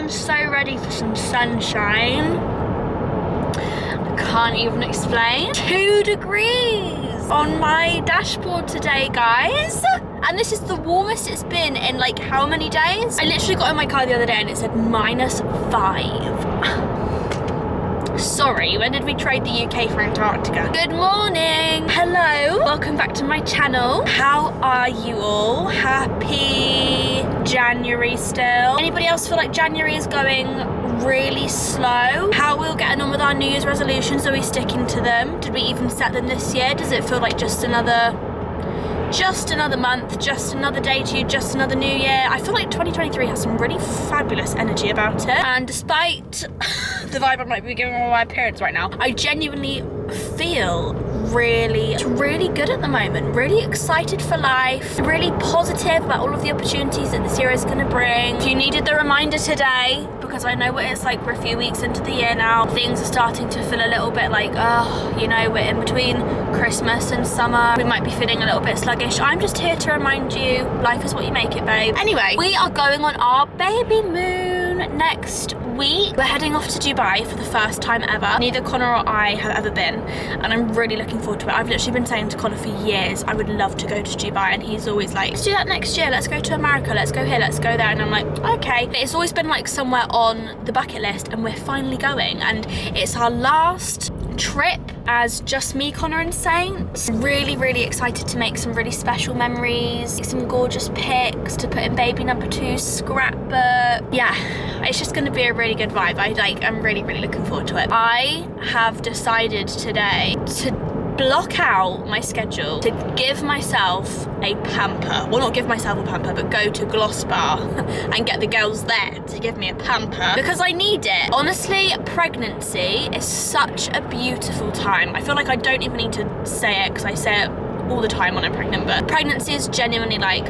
am so ready for some sunshine. I can't even explain. 2 degrees on my dashboard today, guys. And this is the warmest it's been in like how many days? I literally got in my car the other day and it said -5. Sorry, when did we trade the UK for Antarctica? Good morning. Hello, welcome back to my channel. How are you all? Happy January still. Anybody else feel like January is going really slow? How are we getting on with our New Year's resolutions? Are we sticking to them? Did we even set them this year? Does it feel like just another month, just another day to just another new year? I feel like 2023 has some really fabulous energy about it. And despite the vibe I might be giving all my parents right now, I genuinely feel really good at the moment. Really excited for life, really positive about all of the opportunities that this year is going to bring. If you needed the reminder today, because I know what it's like, we're a few weeks into the year now, things are starting to feel a little bit like, oh, you know, we're in between Christmas and summer, we might be feeling a little bit sluggish. I'm just here to remind you, life is what you make it, babe. Anyway, we are going on our baby moon next week. We're heading off to Dubai for the first time ever. Neither Connor or I have ever been, and I'm really looking forward to it. I've literally been saying to Connor for years I would love to go to Dubai, and he's always like, let's do that next year, let's go to America, let's go here, let's go there, and I'm like, okay. But it's always been like somewhere on the bucket list, and we're finally going, and it's our last trip as just me, Connor and Saint. Really excited to make some really special memories, make some gorgeous pics to put in baby number 2's scrapbook. Yeah, it's just going to be a really good vibe. I'm really looking forward to it. I have decided today to block out my schedule to give myself a pamper. Well, not give myself a pamper, but go to Gloss Bar and get the girls there to give me a pamper, because I need it. Honestly, pregnancy is such a beautiful time. I feel like I don't even need to say it because I say it all the time when I'm pregnant, but pregnancy is genuinely like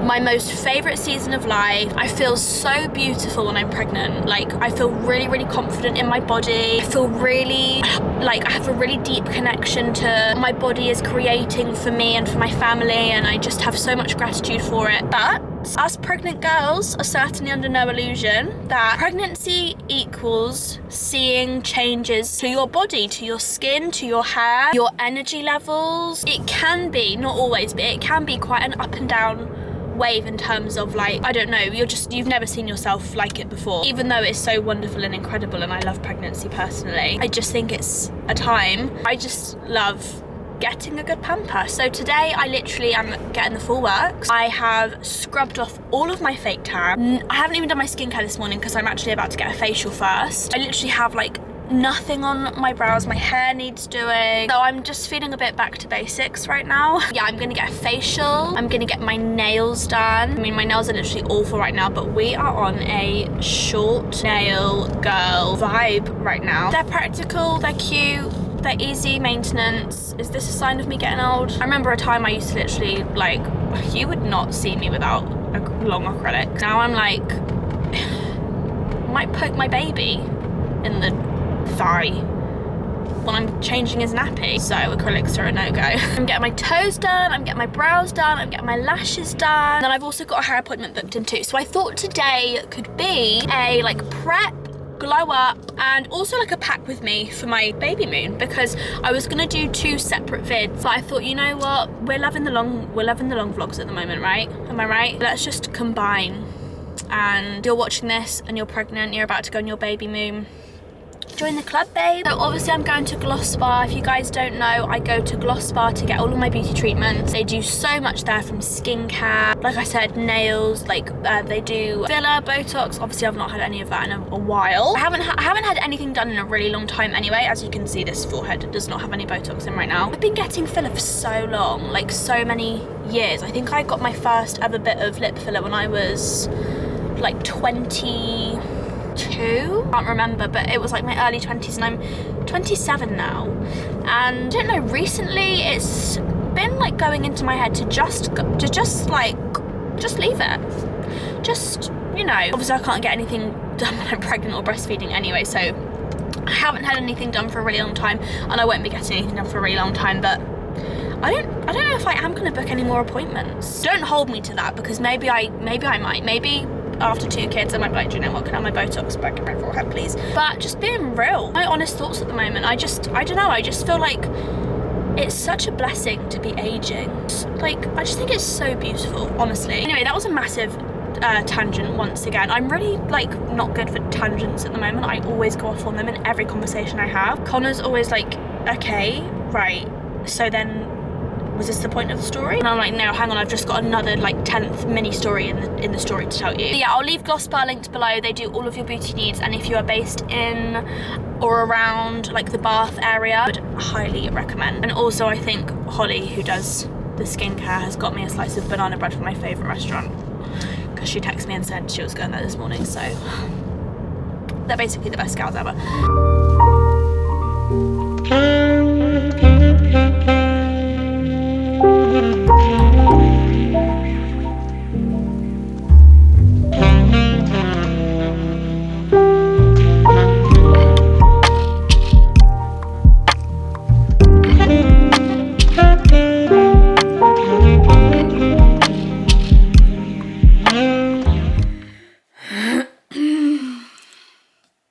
my most favorite season of life. I feel so beautiful when I'm pregnant. Like, I feel really confident in my body. I feel really like I have a really deep connection to my body is creating for me and for my family, and I just have so much gratitude for it. But us pregnant girls are certainly under no illusion that pregnancy equals seeing changes to your body, to your skin, to your hair, your energy levels. It can be, not always, but it can be quite an up and down wave in terms of like, I don't know, you've never seen yourself like it before. Even though it's so wonderful and incredible, and I love pregnancy personally, I just think it's a time. I just love getting a good pamper. So today I literally am getting the full works. I have scrubbed off all of my fake tan. I haven't even done my skincare this morning because I'm actually about to get a facial first. I literally have like nothing on my brows. My hair needs doing, so I'm just feeling a bit back to basics right now. Yeah, I'm gonna get a facial, I'm gonna get my nails done. I mean, my nails are literally awful right now, but we are on a short nail girl vibe right now. They're practical, they're cute, they're easy maintenance. Is this a sign of me getting old? I remember a time I used to literally, like, you would not see me without a long acrylic. Now I'm like, might poke my baby in the thigh when I'm changing his nappy, so acrylics are a no-go. I'm getting my toes done, I'm getting my brows done, I'm getting my lashes done, and then I've also got a hair appointment booked in too. So I thought today could be a like prep, glow up, and also like a pack with me for my baby moon, because I was gonna do 2 separate vids. So I thought, you know what, we're loving the long vlogs at the moment, right? Am I right? Let's just combine. And you're watching this and you're pregnant, you're about to go on your baby moon, join the club, babe. So obviously I'm going to Gloss Bar. If you guys don't know, I go to Gloss Bar to get all of my beauty treatments. They do so much there, from skincare, like I said, nails, like they do filler, Botox. Obviously I've not had any of that in a while. I haven't had anything done in a really long time anyway. As you can see, this forehead does not have any Botox in right now. I've been getting filler for so long, like so many years. I think I got my first ever bit of lip filler when I was like 22, can't remember, but it was like my early 20s, and I'm 27 now. And I don't know, recently it's been like going into my head to just leave it. Just, you know, obviously I can't get anything done when I'm pregnant or breastfeeding anyway, so I haven't had anything done for a really long time, and I won't be getting anything done for a really long time. But I don't know if I am going to book any more appointments. Don't hold me to that, because maybe I might. Maybe after 2 kids, I might be like, do you know what, can I have my Botox back in my forehead, please? But just being real, my honest thoughts at the moment, I don't know, I just feel like it's such a blessing to be aging. Like, I just think it's so beautiful, honestly. Anyway, that was a massive tangent once again. I'm really like not good for tangents at the moment. I always go off on them in every conversation I have. Connor's always like, okay, right, so then was this the point of the story? And I'm like, no, hang on, I've just got another like 10th mini story in the story to tell you. But yeah, I'll leave Gloss Bar linked below. They do all of your beauty needs, and if you are based in or around like the Bath area, I would highly recommend. And also I think Holly, who does the skincare, has got me a slice of banana bread from my favourite restaurant, because she texted me and said she was going there this morning, so they're basically the best gals ever.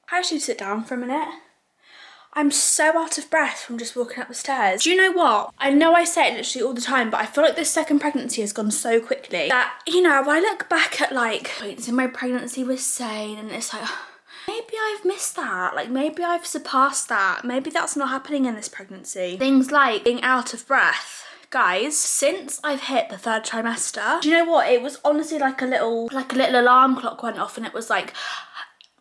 I actually sit down for a minute. I'm so out of breath from just walking up the stairs. Do you know what? I know I say it literally all the time, but I feel like this second pregnancy has gone so quickly that, you know, I look back at like points in my pregnancy was sane, and it's like, maybe I've missed that. Like, maybe I've surpassed that. Maybe that's not happening in this pregnancy. Things like being out of breath. Guys, since I've hit the 3rd trimester, do you know what? It was honestly like a little alarm clock went off, and it was like,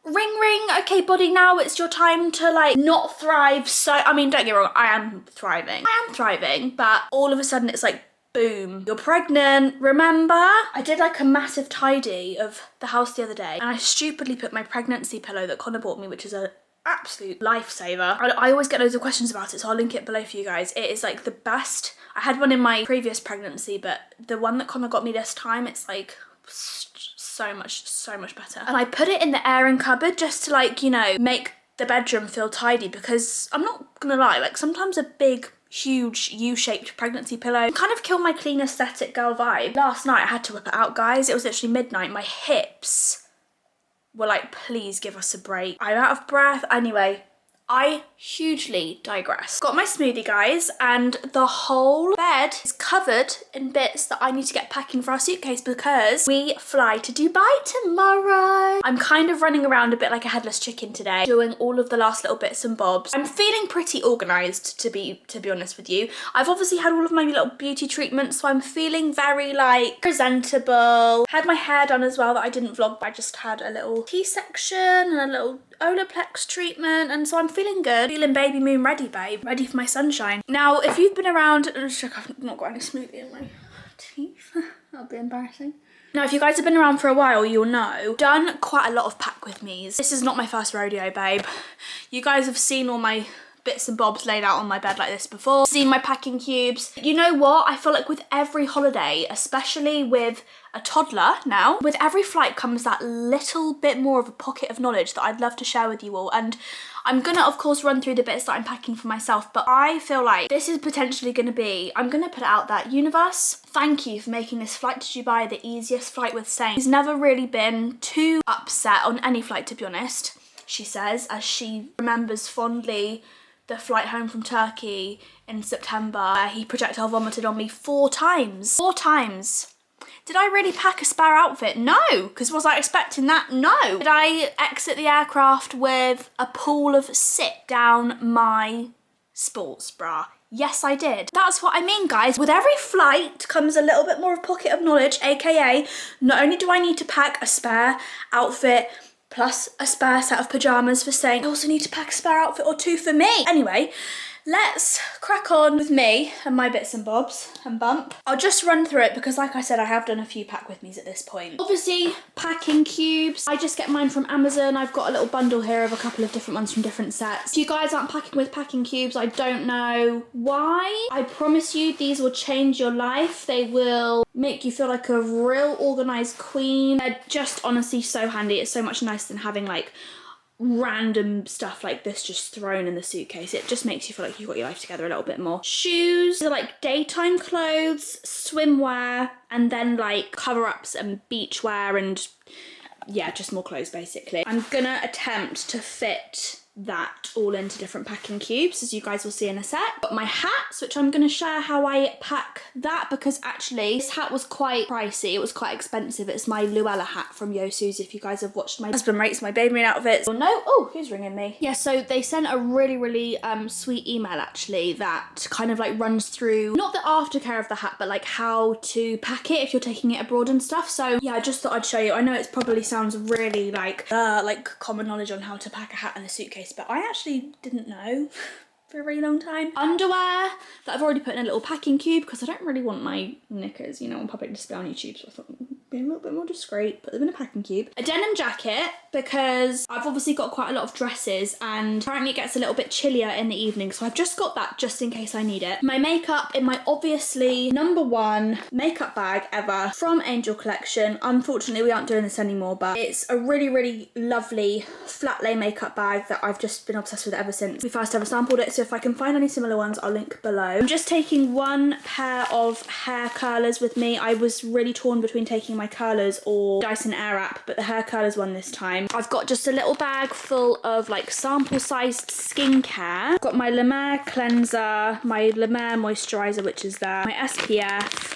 ring ring, okay body, now it's your time to like not thrive. So I mean, don't get me wrong, I am thriving, but all of a sudden it's like, boom, you're pregnant. Remember, I did like a massive tidy of the house the other day, and I stupidly put my pregnancy pillow that Connor bought me, which is a absolute lifesaver. I always get loads of questions about it, so I'll link it below for you guys. It is like the best. I had one in my previous pregnancy, but the one that Connor got me this time, it's like so much better. And I put it in the airing cupboard just to like, you know, make the bedroom feel tidy, because I'm not gonna lie, like sometimes a big huge U-shaped pregnancy pillow kind of kill my clean aesthetic girl vibe. Last night I had to whip it out, guys. It was literally midnight. My hips were like, please give us a break. I'm out of breath. Anyway, I hugely digress. Got my smoothie, guys, and the whole bed is covered in bits that I need to get packing for our suitcase, because we fly to Dubai tomorrow. I'm kind of running around a bit like a headless chicken today, doing all of the last little bits and bobs. I'm feeling pretty organised, to be honest with you. I've obviously had all of my little beauty treatments, so I'm feeling very like presentable. Had my hair done as well that I didn't vlog, but I just had a little T-section and a little Olaplex treatment, and so I'm feeling good, feeling baby moon ready, babe, ready for my sunshine. Now, if you've been around, I've not got any smoothie in my teeth. That'll be embarrassing. Now, if you guys have been around for a while, you'll know, done quite a lot of pack with me's. This is not my first rodeo, babe. You guys have seen all my bits and bobs laid out on my bed like this before, seen my packing cubes. You know what? I feel like with every holiday, especially with a toddler now, with every flight comes that little bit more of a pocket of knowledge that I'd love to share with you all. And I'm gonna, of course, run through the bits that I'm packing for myself, but I feel like this is potentially gonna be, I'm gonna put it out there, universe, thank you for making this flight to Dubai the easiest flight with Saint. He's never really been too upset on any flight, to be honest, she says, as she remembers fondly the flight home from Turkey in September. He projectile vomited on me 4 times. 4 times. Did I really pack a spare outfit? No, because was I expecting that? No. Did I exit the aircraft with a pool of sit down my sports bra? Yes, I did. That's what I mean, guys. With every flight comes a little bit more of a pocket of knowledge, aka not only do I need to pack a spare outfit plus a spare set of pyjamas for Saint, I also need to pack a spare outfit or 2 for me. Anyway, let's crack on with me and my bits and bobs and bump. I'll just run through it because, like I said, I have done a few pack with me's at this point. Obviously, packing cubes. I just get mine from Amazon. I've got a little bundle here of a couple of different ones from different sets. If you guys aren't packing with packing cubes, I don't know why. I promise you, these will change your life. They will make you feel like a real organised queen. They're just honestly so handy. It's so much nicer than having like random stuff like this just thrown in the suitcase. It just makes you feel like you've got your life together a little bit more. Shoes are like daytime clothes, swimwear, and then like cover-ups and beachwear and yeah, just more clothes basically. I'm gonna attempt to fit that all into different packing cubes, as you guys will see in a sec. Got my hats, which I'm gonna share how I pack that, because actually this hat was quite pricey. It was quite expensive. It's my Luella hat from Yo Susie. If you guys have watched my husband rates my BABYMOON outfits, you'll know. Oh, who's ringing me? Yeah, so they sent a really sweet email actually that kind of like runs through not the aftercare of the hat, but like how to pack it if you're taking it abroad and stuff. So yeah, I just thought I'd show you. I know it probably sounds really like common knowledge on how to pack a hat in a suitcase, but I actually didn't know for a really long time. Underwear that I've already put in a little packing cube because I don't really want my knickers, you know, on public display on YouTube, so I thought be a little bit more discreet, put them in a packing cube. A denim jacket, because I've obviously got quite a lot of dresses and apparently it gets a little bit chillier in the evening, so I've just got that just in case I need it. My makeup in my obviously #1 makeup bag ever from Angel Collection. Unfortunately we aren't doing this anymore, but it's a really lovely flat lay makeup bag that I've just been obsessed with ever since we first ever sampled it, so if I can find any similar ones I'll link below. I'm just taking one pair of hair curlers with me. I was really torn between taking my curlers or Dyson Airwrap, but the hair curlers won this time. I've got just a little bag full of like sample sized skincare. I've got my La Mer cleanser, my La Mer moisturizer, which is there, my SPF.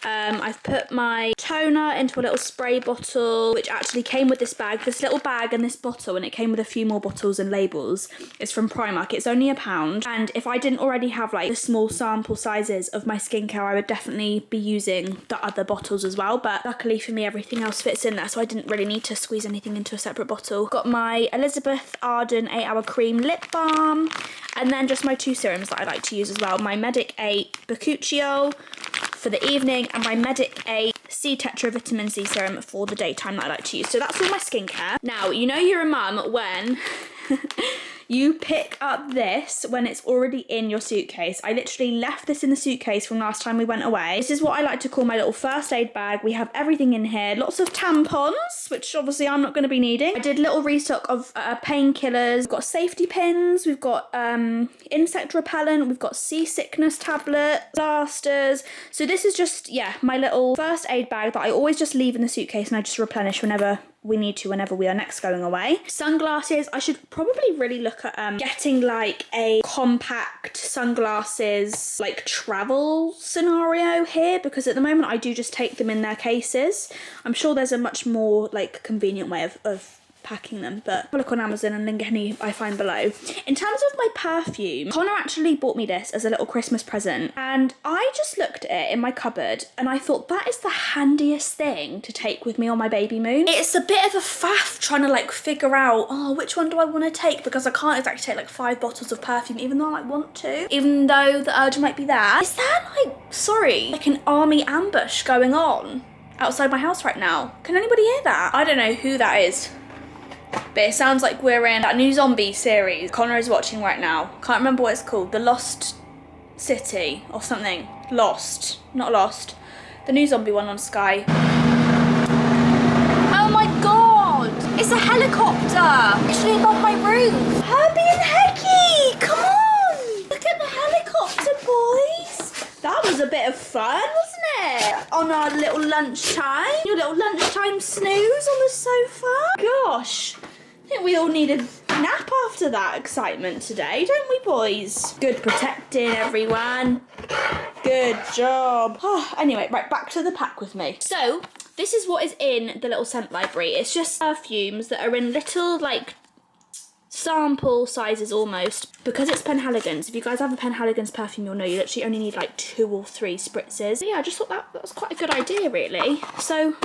I've put my toner into a little spray bottle, which actually came with this bag, this little bag and this bottle, and it came with a few more bottles and labels. It's from Primark. It's only £1, and if I didn't already have like the small sample sizes of my skincare, I would definitely be using the other bottles as well, but luckily for me everything else fits in there, so I didn't really need to squeeze anything into a separate bottle. Got my Elizabeth Arden 8-Hour Cream Lip Balm, and then just my 2 serums that I like to use as well, my Medic 8 Bakuchiol for the evening and my Medic 8 C Tetra Vitamin C serum for the daytime that I like to use. So that's all my skincare. Now, you know you're a mum when you pick up this when it's already in your suitcase. I literally left this in the suitcase from last time we went away. This is what I like to call my little first aid bag. We have everything in here. Lots of tampons, which obviously I'm not going to be needing. I did a little restock of painkillers. We've got safety pins. We've got insect repellent. We've got seasickness tablets, plasters. So this is just, yeah, my little first aid bag that I always just leave in the suitcase and I just replenish whenever we need to, whenever we are next going away. Sunglasses, I should probably really look at getting like a compact sunglasses like travel scenario here, because at the moment I do just take them in their cases. I'm sure there's a much more like convenient way of packing them, but I'll look on Amazon and link any I find below. In terms of my perfume, Connor actually bought me this as a little Christmas present, and I just looked at it in my cupboard and I thought that is the handiest thing to take with me on my BABYMOON. It's a bit of a faff trying to like figure out, oh, which one do I want to take, because I can't exactly take like 5 bottles of perfume, even though I like want to, even though the urge might be there. Is there like an army ambush going on outside my house right now? Can anybody hear that? I don't know who that is, but it sounds like we're in that new zombie series Connor is watching right now. Can't remember what it's called. The Lost City or something. Lost. Not Lost. The new zombie one on Sky. Oh my god! It's a helicopter! Actually above my roof. Herbie and Hecky! Come on! Look at the helicopter, boys! That was a bit of fun, wasn't it? On our little lunchtime. Your little lunchtime snooze on the sofa. Gosh. I think we all need a nap after that excitement today, don't we, boys? Good protecting, everyone. Good job. Oh, anyway, right, back to the pack with me. So, this is what is in the little scent library. It's just perfumes that are in little, like, sample sizes almost. Because it's Penhaligon's, if you guys have a Penhaligon's perfume, you'll know you literally only need, like, 2 or 3 spritzes. But yeah, I just thought that was quite a good idea, really. So,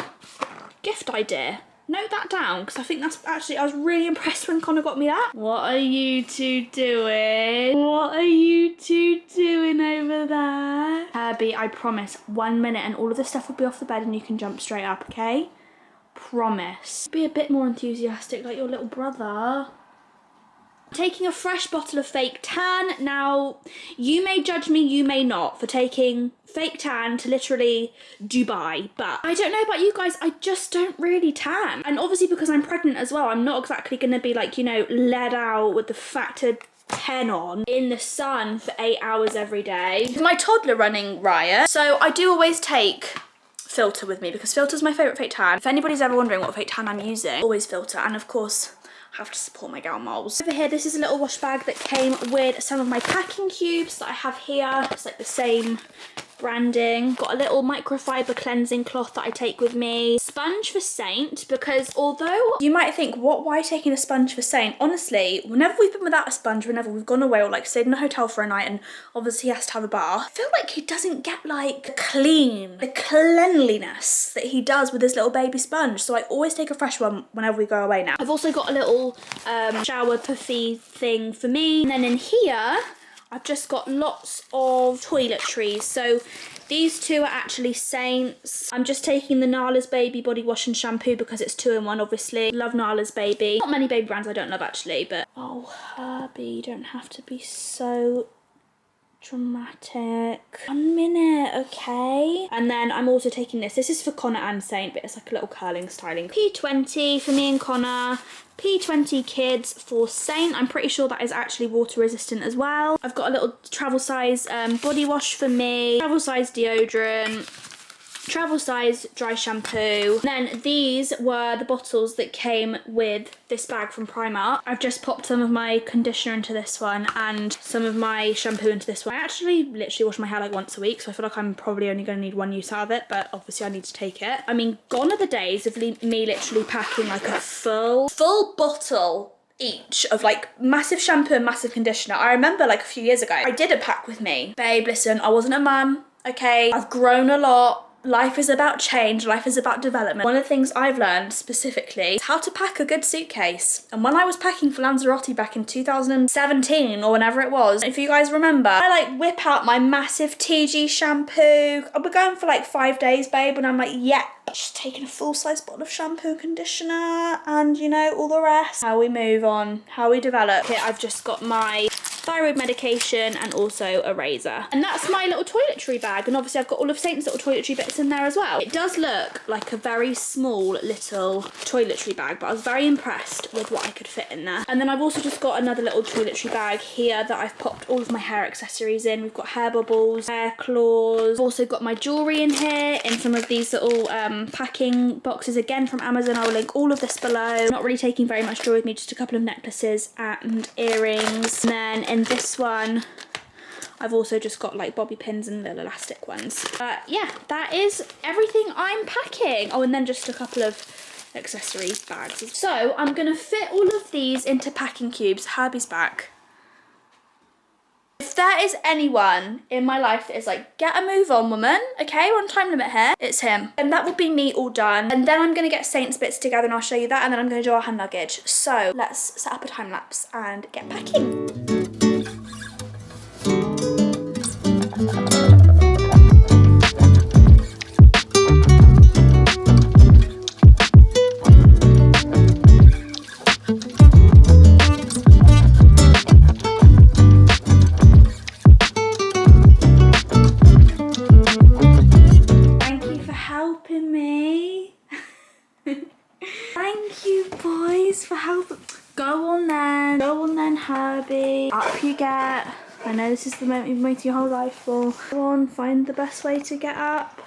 gift idea. Note that down, because I think that's actually, I was really impressed when Connor got me that. What are you two doing? What are you two doing over there? Herbie, I promise, 1 minute and all of this stuff will be off the bed and you can jump straight up, okay? Promise. Be a bit more enthusiastic like your little brother. Taking a fresh bottle of fake tan. Now, you may judge me, you may not, for taking fake tan to literally Dubai, but I don't know about you guys, I just don't really tan. And obviously because I'm pregnant as well, I'm not exactly gonna be like, you know, led out with the factor 10 on in the sun for 8 hours every day. My toddler running riot, so I do always take filter with me because filter's my favourite fake tan. If anybody's ever wondering what fake tan I'm using, always filter. And of course, I have to support my gal moles. Over here, this is a little wash bag that came with some of my packing cubes that I have here. It's like the same branding. Got a little microfiber cleansing cloth that I take with me. Sponge for Saint, because although you might think, why taking a sponge for Saint? Honestly, whenever we've been without a sponge, whenever we've gone away or like stayed in a hotel for a night and obviously he has to have a bath, I feel like he doesn't get like the cleanliness that he does with his little baby sponge. So I always take a fresh one whenever we go away now. I've also got a little shower puffy thing for me. And then in here, I've just got lots of toiletries. So these two are actually Saints. I'm just taking the Nala's Baby body wash and shampoo because it's 2-in-1, obviously. Love Nala's Baby. Not many baby brands I don't love actually, but oh, Herbie, you don't have to be so dramatic. 1 minute, okay. And then I'm also taking this. This is for Connor and Saint, but it's like a little curling styling. P20 for me and Connor. P20 Kids for Saint. I'm pretty sure that is actually water resistant as well. I've got a little travel size body wash for me, travel size deodorant, travel size dry shampoo. Then these were the bottles that came with this bag from Primark. I've just popped some of my conditioner into this one and some of my shampoo into this one. I actually literally wash my hair like once a week, so I feel like I'm probably only going to need one use out of it, but obviously I need to take it. I mean, gone are the days of me literally packing like a full bottle each of like massive shampoo and massive conditioner. I remember like a few years ago, I did a pack with me. Babe, listen, I wasn't a mum, okay? I've grown a lot. Life is about change, life is about development. One of the things I've learned specifically is how to pack a good suitcase. And when I was packing for Lanzarote back in 2017 or whenever it was, if you guys remember, I like whip out my massive TG shampoo. We're going for like 5 days, babe, and I'm like, yeah, just taking a full-size bottle of shampoo and conditioner and, you know, all the rest. How we move on, how we develop. Here I've just got my thyroid medication and also a razor. And that's my little toiletry bag, and obviously I've got all of Saint's little toiletry bits in there as well. It does look like a very small little toiletry bag, but I was very impressed with what I could fit in there. And then I've also just got another little toiletry bag here that I've popped all of my hair accessories in. We've got hair bubbles, hair claws. I've also got my jewellery in here in some of these little packing boxes, again from Amazon. I will link all of this below. Not really taking very much jewellery with me, just a couple of necklaces and earrings. And then in this one, I've also just got like bobby pins and little elastic ones. But yeah, that is everything I'm packing. Oh, and then just a couple of accessories bags. So I'm gonna fit all of these into packing cubes. Herbie's back. If there is anyone in my life that is like, get a move on, woman, okay, we're on time limit here, it's him. And that will be me all done. And then I'm gonna get Saint's bits together and I'll show you that, and then I'm gonna do our hand luggage. So let's set up a time lapse and get packing. Thank you, boys, for helping. Go on then, Herbie. Up you get. I know this is the moment you've waited your whole life for. Go on, find the best way to get up.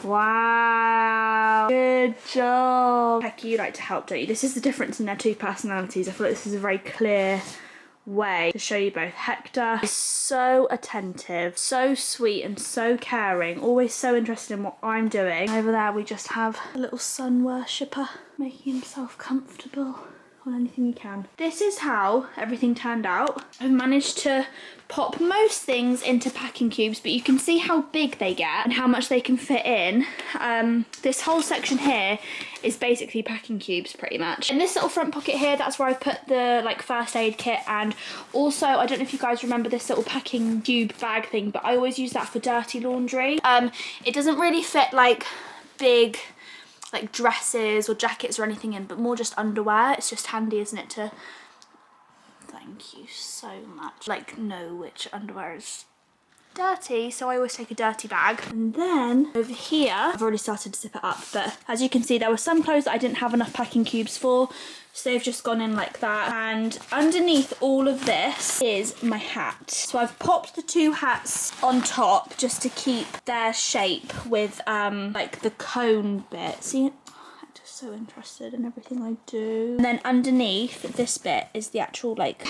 Wow, good job. Heck, you like to help, don't you? This is the difference in their two personalities. I feel like this is a very clear way to show you both. Hector is so attentive, so sweet and so caring, always so interested in what I'm doing. Over there we just have a little sun worshipper making himself comfortable on anything he can. This is how everything turned out. I've managed to pop most things into packing cubes, but you can see how big they get and how much they can fit in. This whole section here is basically packing cubes pretty much. In this little front pocket here, that's where I put the like first aid kit, and also I don't know if you guys remember this little packing cube bag thing, but I always use that for dirty laundry. It doesn't really fit like big like dresses or jackets or anything in, but more just underwear. It's just handy, isn't it, to, thank you so much, like know which underwear is dirty, so I always take a dirty bag. And then over here, I've already started to zip it up, but as you can see, there were some clothes that I didn't have enough packing cubes for, so they've just gone in like that. And underneath all of this is my hat. So I've popped the 2 hats on top just to keep their shape with like the cone bit. See? So interested in everything I do. And then underneath this bit is the actual like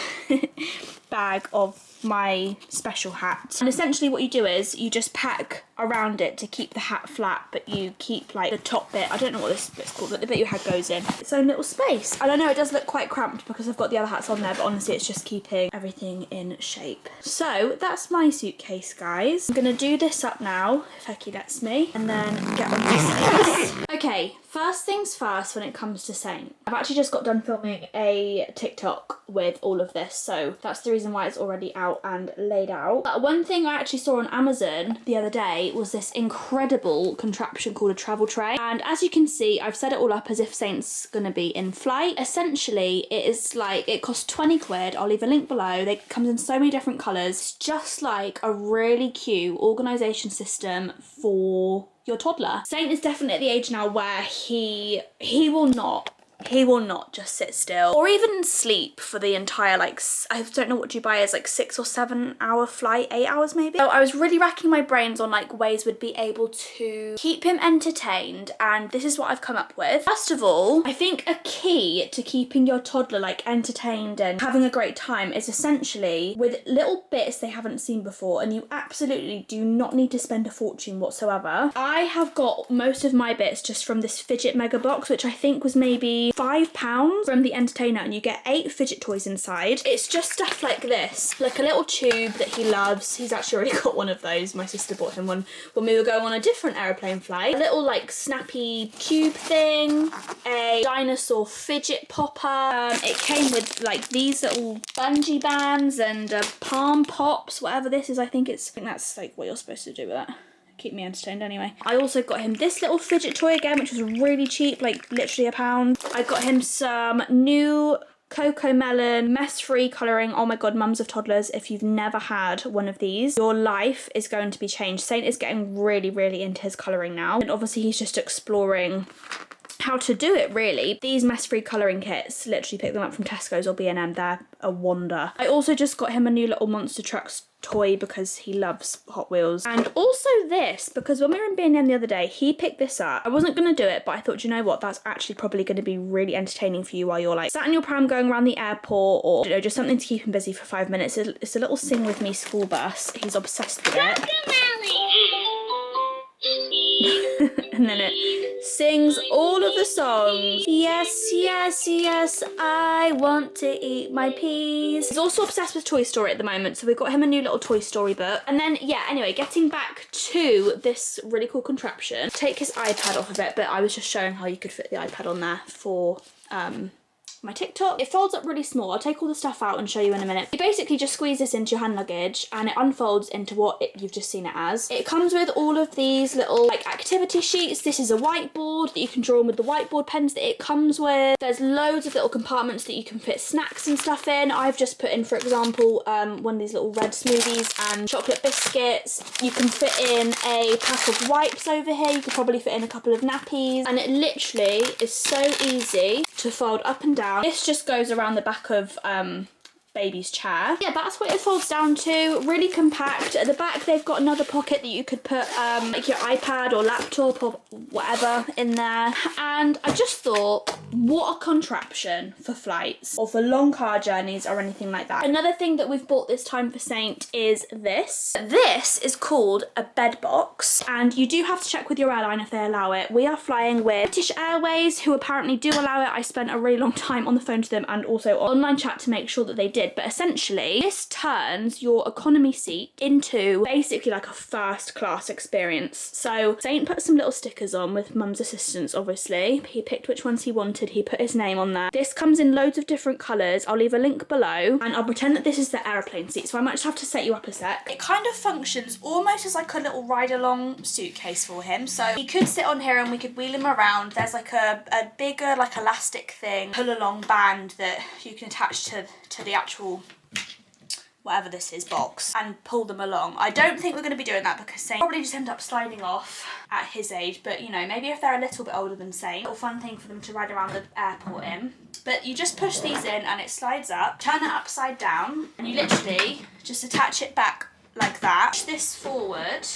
bag of my special hat. And essentially what you do is you just pack around it to keep the hat flat, but you keep like the top bit, I don't know what this bit's called, but the bit your head goes in, its own little space. I don't know, it does look quite cramped because I've got the other hats on there, but honestly it's just keeping everything in shape. So that's my suitcase, guys. I'm gonna do this up now, if Hecky lets me, and then get on to this. Okay, first things first when it comes to Saint. I've actually just got done filming a TikTok with all of this, so that's the reason why it's already out and laid out. But one thing I actually saw on Amazon the other day was this incredible contraption called a travel tray. And as you can see, I've set it all up as if Saint's gonna be in flight. Essentially, it is like, it costs 20 quid. I'll leave a link below. It comes in so many different colours. It's just like a really cute organisation system for your toddler. Saint is definitely at the age now where he will not just sit still or even sleep for the entire, like, I don't know what Dubai is, like 6 or 7 hour flight, 8 hours maybe. So I was really racking my brains on like ways we'd be able to keep him entertained, and this is what I've come up with. First of all, I think a key to keeping your toddler like entertained and having a great time is essentially with little bits they haven't seen before, and you absolutely do not need to spend a fortune whatsoever. I have got most of my bits just from this fidget mega box, which I think was maybe £5 from the Entertainer, and you get 8 fidget toys inside. It's just stuff like this, like a little tube that he loves. He's actually already got one of those. My sister bought him one when we were going on a different aeroplane flight. A little like snappy tube thing, a dinosaur fidget popper. It came with like these little bungee bands and palm pops, whatever this is. I think that's like what you're supposed to do with that. Keep me entertained anyway. I also got him this little fidget toy again, which was really cheap, like literally £1. I got him some new Cocoa Melon mess-free colouring. Oh my god, mums of toddlers, if you've never had one of these, your life is going to be changed. Saint is getting really, really into his colouring now, and obviously he's just exploring how to do it really. These mess-free colouring kits, literally pick them up from Tesco's or B&M, they're a wonder. I also just got him a new little Monster Trucks toy because he loves Hot Wheels. And also this, because when we were in B&M the other day, he picked this up. I wasn't going to do it, but I thought, you know what, that's actually probably going to be really entertaining for you while you're like sat in your pram going around the airport, or you know, just something to keep him busy for 5 minutes. It's a little Sing With Me school bus. He's obsessed with it. And then it sings all of the songs. Yes, yes, yes, I want to eat my peas. He's also obsessed with Toy Story at the moment, so we've got him a new little Toy Story book. And then, yeah, anyway, getting back to this really cool contraption. Take his iPad off of it, but I was just showing how you could fit the iPad on there for my TikTok. It folds up really small. I'll take all the stuff out and show you in a minute. You basically just squeeze this into your hand luggage and it unfolds into what you've just seen it as. It comes with all of these little like activity sheets. This is a whiteboard that you can draw on with the whiteboard pens that it comes with. There's loads of little compartments that you can fit snacks and stuff in. I've just put in, for example, one of these little red smoothies and chocolate biscuits. You can fit in a pack of wipes over here. You could probably fit in a couple of nappies, and it literally is so easy to fold up and down. This just goes around the back of baby's chair. Yeah, that's what it folds down to. Really compact. At the back they've got another pocket that you could put like your iPad or laptop or whatever in there. And I just thought, what a contraption for flights or for long car journeys or anything like that. Another thing that we've bought this time for Saint is this. This is called a bed box, and you do have to check with your airline if they allow it. We are flying with British Airways, who apparently do allow it. I spent a really long time on the phone to them and also online chat to make sure that they did. But essentially, this turns your economy seat into basically like a first class experience. So Saint put some little stickers on with mum's assistance, obviously. He picked which ones he wanted. He put his name on there. This comes in loads of different colours. I'll leave a link below, and I'll pretend that this is the aeroplane seat. So I might just have to set you up a sec. It kind of functions almost as like a little ride-along suitcase for him. So he could sit on here and we could wheel him around. There's like a bigger like elastic thing, pull along band that you can attach to the actual whatever this is, box and pull them along. I don't think we're going to be doing that because Saint probably just end up sliding off at his age, but you know, maybe if they're a little bit older than Saint, a little fun thing for them to ride around the airport in. But you just push these in and it slides up, turn it upside down, and you literally just attach it back like that. Push this forward.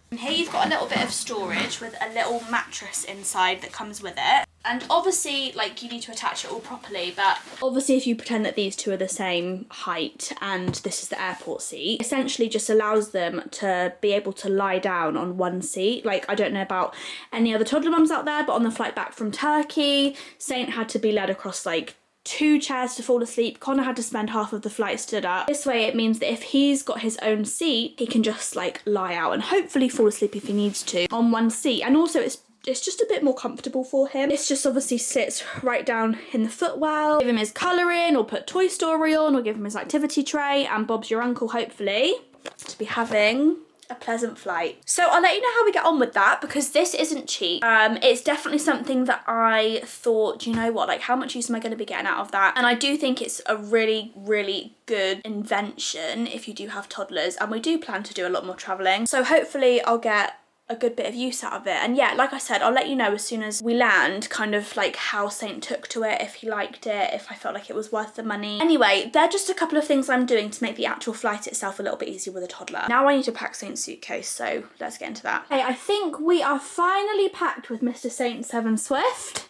And here you've got a little bit of storage with a little mattress inside that comes with it. And obviously, like, you need to attach it all properly, but obviously if you pretend that these two are the same height and this is the airport seat, essentially just allows them to be able to lie down on one seat. Like, I don't know about any other toddler mums out there, but on the flight back from Turkey, Saint had to be led across like 2 chairs to fall asleep. Connor had to spend half of the flight stood up. This way it means that if he's got his own seat, he can just like lie out and hopefully fall asleep if he needs to on one seat. And also it's just a bit more comfortable for him. This just obviously sits right down in the footwell. Give him his colouring or put Toy Story on or give him his activity tray, and Bob's your uncle, hopefully, to be having a pleasant flight. So I'll let you know how we get on with that because this isn't cheap. It's definitely something that I thought, you know what, like how much use am I going to be getting out of that? And I do think it's a really, really good invention if you do have toddlers, and we do plan to do a lot more travelling. So hopefully I'll get a good bit of use out of it. And yeah, like I said, I'll let you know as soon as we land kind of like how Saint took to it, if he liked it, if I felt like it was worth the money. Anyway, they're just a couple of things I'm doing to make the actual flight itself a little bit easier with a toddler. Now I need to pack Saint's suitcase, so let's get into that. Okay, I think we are finally packed with Mr. Saint 7 Swift.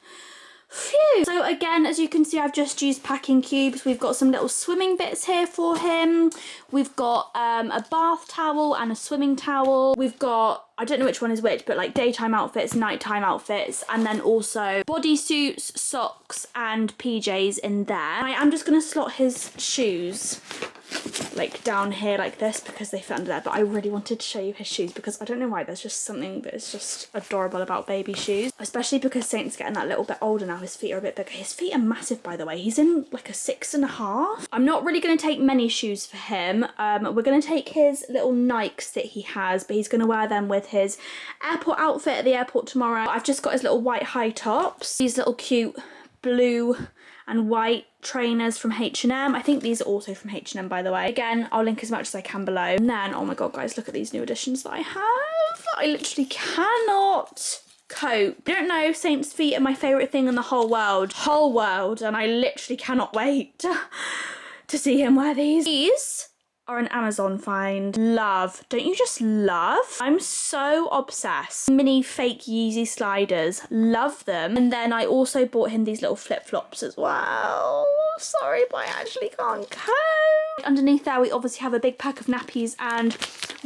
Phew. So again, as you can see, I've just used packing cubes. We've got some little swimming bits here for him. We've got a bath towel and a swimming towel. We've got, I don't know which one is which, but like daytime outfits, nighttime outfits, and then also bodysuits, socks, and PJs in there. I am just going to slot his shoes like down here like this because they fit under there, but I really wanted to show you his shoes because I don't know why, there's just something that is just adorable about baby shoes, especially because Saint's getting that little bit older now. His feet are a bit bigger. His feet are massive, by the way. He's in like a 6.5. I'm not really going to take many shoes for him. We're going to take his little Nikes that he has, but he's going to wear them with his airport outfit at the airport tomorrow. I've just got his little white high tops, these little cute blue and white trainers from H&M. I think these are also from H&M, by the way. Again, I'll link as much as I can below. And then, oh my god, guys, look at these new additions that I have. I literally cannot cope. I don't know, Saint's feet are my favourite thing in the whole world. And I literally cannot wait to see him wear these. These are an Amazon find. Love. Don't you just love? I'm so obsessed. Mini fake Yeezy sliders. Love them. And then I also bought him these little flip-flops as well. Sorry, but I actually can't cope. Underneath there, we obviously have a big pack of nappies and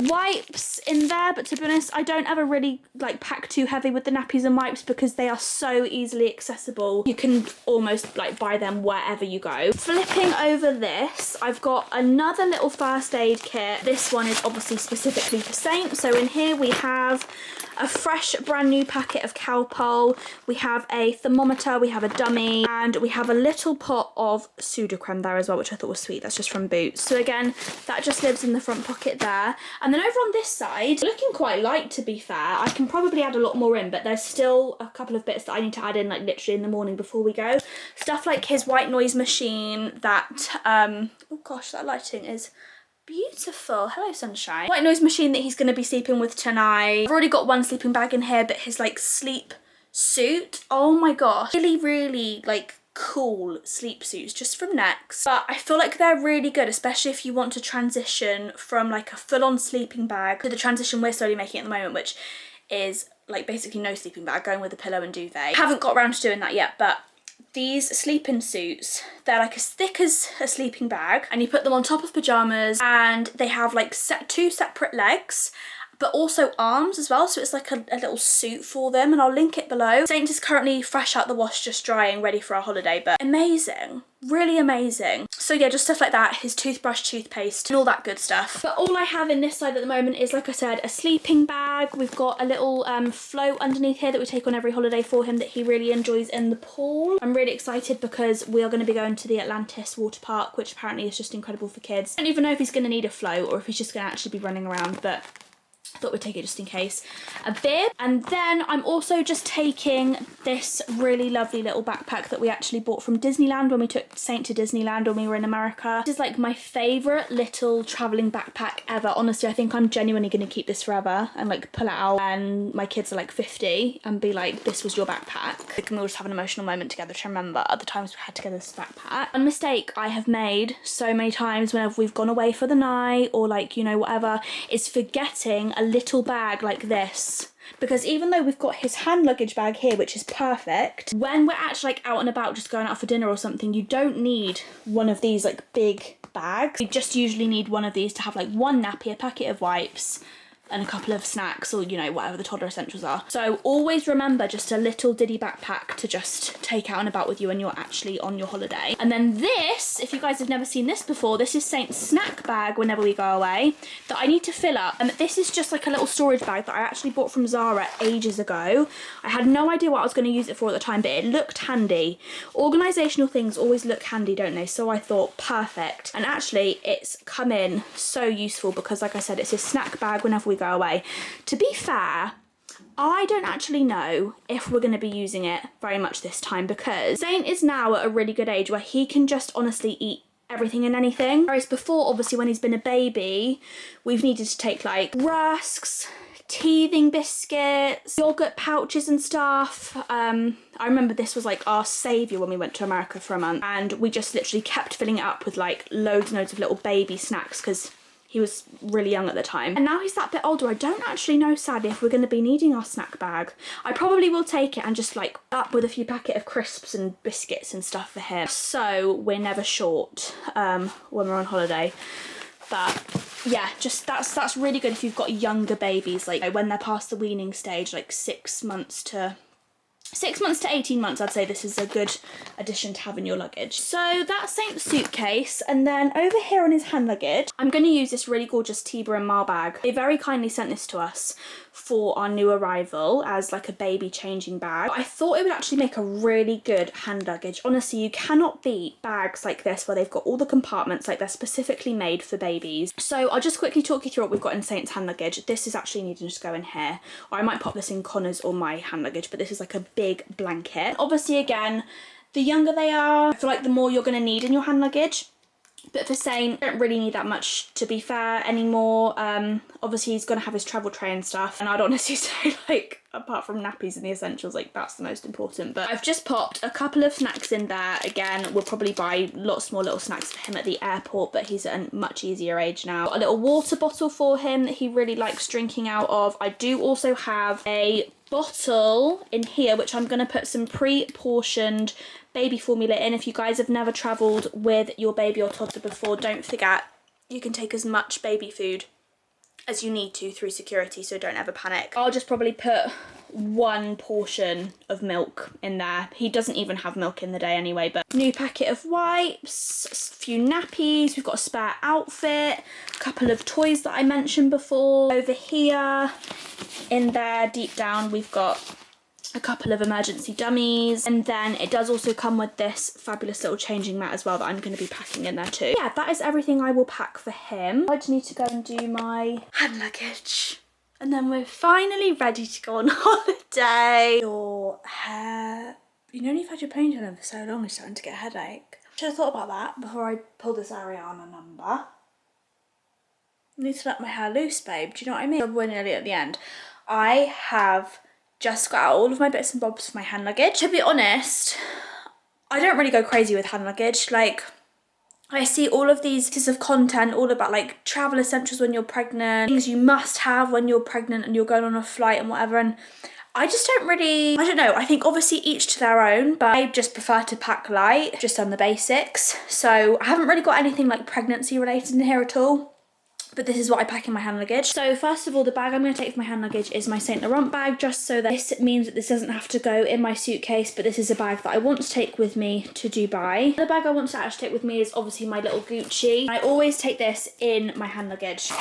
wipes in there, but to be honest, I don't ever really like pack too heavy with the nappies and wipes because they are so easily accessible. You can almost like buy them wherever you go. Flipping over this, I've got another little first aid kit. This one is obviously specifically for Saint. So in here we have a fresh brand new packet of Calpol, we have a thermometer, we have a dummy, and we have a little pot of Sudocrem there as well, which I thought was sweet. That's just from Boots. So again, that just lives in the front pocket there. And then over on this side, looking quite light to be fair. I can probably add a lot more in, but there's still a couple of bits that I need to add in like literally in the morning before we go. Stuff like his white noise machine that, oh gosh, that lighting is beautiful. Hello, sunshine. White noise machine that he's going to be sleeping with tonight. I've already got one sleeping bag in here, but his like sleep suit, oh my gosh, really like cool sleep suits just from Next. But I feel like they're really good, especially if you want to transition from like a full-on sleeping bag to the transition we're slowly making at the moment, which is like basically no sleeping bag, going with a pillow and duvet. Haven't got around to doing that yet, but these sleeping suits, they're like as thick as a sleeping bag, and you put them on top of pajamas, and they have like two separate legs but also arms as well, so it's like a little suit for them, and I'll link it below. Saint is currently fresh out the wash, just drying, ready for our holiday, but amazing, really amazing. So yeah, just stuff like that, his toothbrush, toothpaste, and all that good stuff. But all I have in this side at the moment is, like I said, a sleeping bag. We've got a little float underneath here that we take on every holiday for him that he really enjoys in the pool. I'm really excited because we are going to be going to the Atlantis water park, which apparently is just incredible for kids. I don't even know if he's going to need a float or if he's just going to actually be running around, but I thought we'd take it just in case. A bib, and then I'm also just taking this really lovely little backpack that we actually bought from Disneyland when we took Saint to Disneyland when we were in America. This is like my favourite little travelling backpack ever. Honestly, I think I'm genuinely going to keep this forever and like pull it out when my kids are like 50 and be like, this was your backpack. We can all just have an emotional moment together to remember at the times we had together this backpack. One mistake I have made so many times whenever we've gone away for the night or like, you know, whatever, is forgetting a little bag like this. Because even though we've got his hand luggage bag here, which is perfect, when we're actually like out and about just going out for dinner or something, you don't need one of these like big bags. You just usually need one of these to have like one nappy, a packet of wipes, and a couple of snacks or, you know, whatever the toddler essentials are. So always remember just a little diddy backpack to just take out and about with you when you're actually on your holiday. And then this, if you guys have never seen this before, this is Saint's snack bag whenever we go away that I need to fill up. And this is just like a little storage bag that I actually bought from Zara ages ago. I had no idea what I was going to use it for at the time, but it looked handy. Organisational things always look handy, don't they? So I thought, perfect. And actually it's come in so useful because, like I said, it's a snack bag whenever we go away. To be fair, I don't actually know if we're going to be using it very much this time because Saint is now at a really good age where he can just honestly eat everything and anything. Whereas before, obviously, when he's been a baby, we've needed to take like rusks, teething biscuits, yogurt pouches and stuff. I remember this was like our saviour when we went to America for a month, and we just literally kept filling it up with like loads and loads of little baby snacks because he was really young at the time. And now he's that bit older, I don't actually know, sadly, if we're going to be needing our snack bag. I probably will take it and just like up with a few packet of crisps and biscuits and stuff for him. So we're never short when we're on holiday. But yeah, just that's really good if you've got younger babies, like when they're past the weaning stage, like 6 months to 18 months, I'd say this is a good addition to have in your luggage. So that's Saint's suitcase, and then over here on his hand luggage, I'm going to use this really gorgeous Tiba and Mar bag. They very kindly sent this to us for our new arrival as like a baby changing bag. I thought it would actually make a really good hand luggage. Honestly, you cannot beat bags like this where they've got all the compartments, like they're specifically made for babies. So I'll just quickly talk you through what we've got in Saint's hand luggage. This is actually needing to go in here, or I might pop this in Connor's or my hand luggage, but this is like a big blanket. Obviously, again, the younger they are, I feel like the more you're going to need in your hand luggage. But for Saint, don't really need that much, to be fair, anymore. Obviously, he's going to have his travel tray and stuff. And I'd honestly say, like, apart from nappies and the essentials, like, that's the most important. But I've just popped a couple of snacks in there. Again, we'll probably buy lots more little snacks for him at the airport, but he's at a much easier age now. A little water bottle for him that he really likes drinking out of. I do also have a bottle in here, which I'm going to put some pre-portioned baby formula in. If you guys have never travelled with your baby or toddler before, don't forget you can take as much baby food as you need to through security, so don't ever panic. I'll just probably put one portion of milk in there. He doesn't even have milk in the day anyway. But new packet of wipes, a few nappies, we've got a spare outfit, a couple of toys that I mentioned before. Over here in there deep down we've got a couple of emergency dummies, and then it does also come with this fabulous little changing mat as well that I'm going to be packing in there too. Yeah, that is everything I will pack for him. I just need to go and do my hand luggage, and then we're finally ready to go on holiday. Your hair, you know, you've had your ponytail in for so long, it's starting to get a headache. Should have thought about that before I pulled this Ariana number. I need to let my hair loose, babe, do you know what I mean? We're nearly at the end. I have just got out all of my bits and bobs for my hand luggage. To be honest, I don't really go crazy with hand luggage. Like, I see all of these pieces of content all about like travel essentials when you're pregnant, things you must have when you're pregnant and you're going on a flight and whatever, and I just don't really, I don't know, I think obviously each to their own, but I just prefer to pack light, just on the basics. So I haven't really got anything like pregnancy related in here at all. But this is what I pack in my hand luggage. So first of all, the bag I'm going to take for my hand luggage is my Saint Laurent bag, just so that this means that this doesn't have to go in my suitcase, but this is a bag that I want to take with me to Dubai. The bag I want to actually take with me is obviously my little Gucci. I always take this in my hand luggage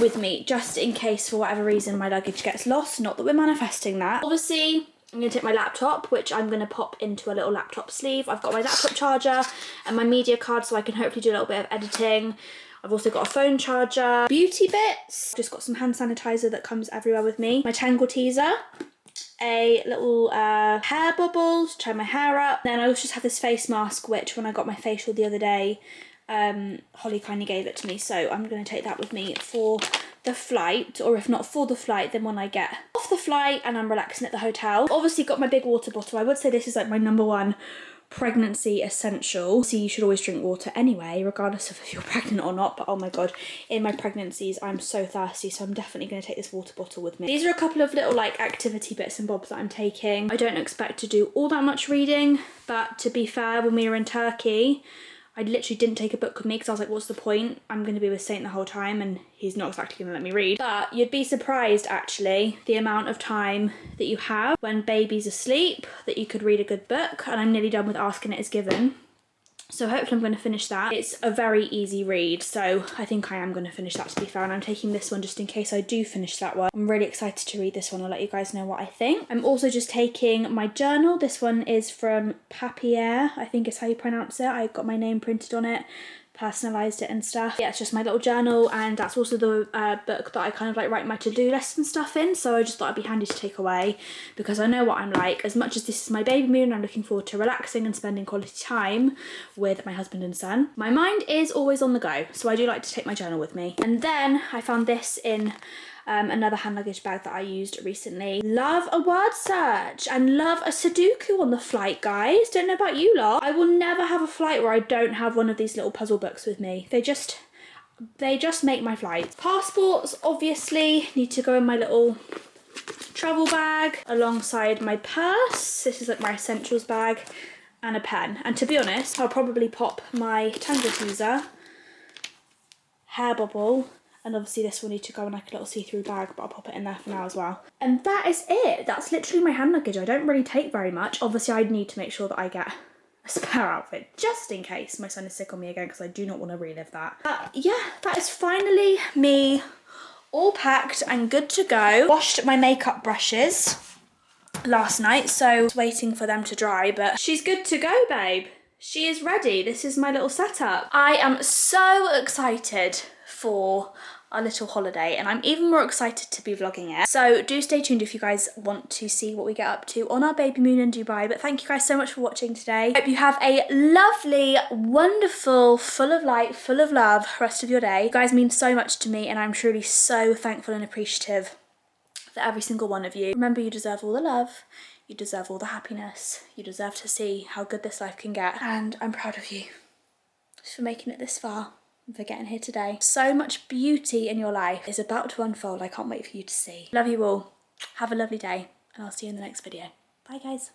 with me, just in case for whatever reason my luggage gets lost. Not that we're manifesting that. Obviously, I'm going to take my laptop, which I'm going to pop into a little laptop sleeve. I've got my laptop charger and my media card so I can hopefully do a little bit of editing. I've also got a phone charger, beauty bits, just got some hand sanitizer that comes everywhere with me, my Tangle teaser, a little hair bubble to tie my hair up. Then I also just have this face mask, which when I got my facial the other day, Holly kindly gave it to me, so I'm going to take that with me for the flight, or if not for the flight, then when I get off the flight and I'm relaxing at the hotel. Obviously got my big water bottle. I would say this is like my #1 pregnancy essential. So you should always drink water anyway, regardless of if you're pregnant or not, but oh my god, in my pregnancies I'm so thirsty, so I'm definitely going to take this water bottle with me. These are a couple of little like activity bits and bobs that I'm taking. I don't expect to do all that much reading, but to be fair, when we were in Turkey, I literally didn't take a book with me because I was like, what's the point? I'm going to be with Saint the whole time and he's not exactly going to let me read. But you'd be surprised actually the amount of time that you have when baby's asleep that you could read a good book, and I'm nearly done with Asking It Is Given. So hopefully I'm going to finish that. It's a very easy read, so I think I am going to finish that, to be fair, and I'm taking this one just in case I do finish that one. I'm really excited to read this one. I'll let you guys know what I think. I'm also just taking my journal. This one is from Papier, I think is how you pronounce it. I got my name printed on it, personalised it and stuff. Yeah, it's just my little journal, and that's also the book that I kind of like write my to-do list and stuff in, so I just thought it'd be handy to take away because I know what I'm like. As much as this is my baby moon, I'm looking forward to relaxing and spending quality time with my husband and son, my mind is always on the go, so I do like to take my journal with me. And then I found this in another hand luggage bag that I used recently. Love a word search and love a Sudoku on the flight, guys. Don't know about you lot. I will never have a flight where I don't have one of these little puzzle books with me. They just make my flights. Passports obviously need to go in my little travel bag alongside my purse. This is like my essentials bag, and a pen. And to be honest, I'll probably pop my Tangle teaser, hair bubble, and obviously this will need to go in like a little see-through bag, but I'll pop it in there for now as well. And that is it. That's literally my hand luggage. I don't really take very much. Obviously I'd need to make sure that I get a spare outfit just in case my son is sick on me again, because I do not want to relive that. But yeah, that is finally me all packed and good to go. Washed my makeup brushes last night, so I was waiting for them to dry, but she's good to go, babe. She is ready. This is my little setup. I am so excited for our little holiday, and I'm even more excited to be vlogging it. So do stay tuned if you guys want to see what we get up to on our baby moon in Dubai. But thank you guys so much for watching today. Hope you have a lovely, wonderful, full of light, full of love rest of your day. You guys mean so much to me, and I'm truly so thankful and appreciative for every single one of you. Remember, you deserve all the love. You deserve all the happiness. You deserve to see how good this life can get. And I'm proud of you for making it this far and for getting here today. So much beauty in your life is about to unfold. I can't wait for you to see. Love you all. Have a lovely day, and I'll see you in the next video. Bye, guys.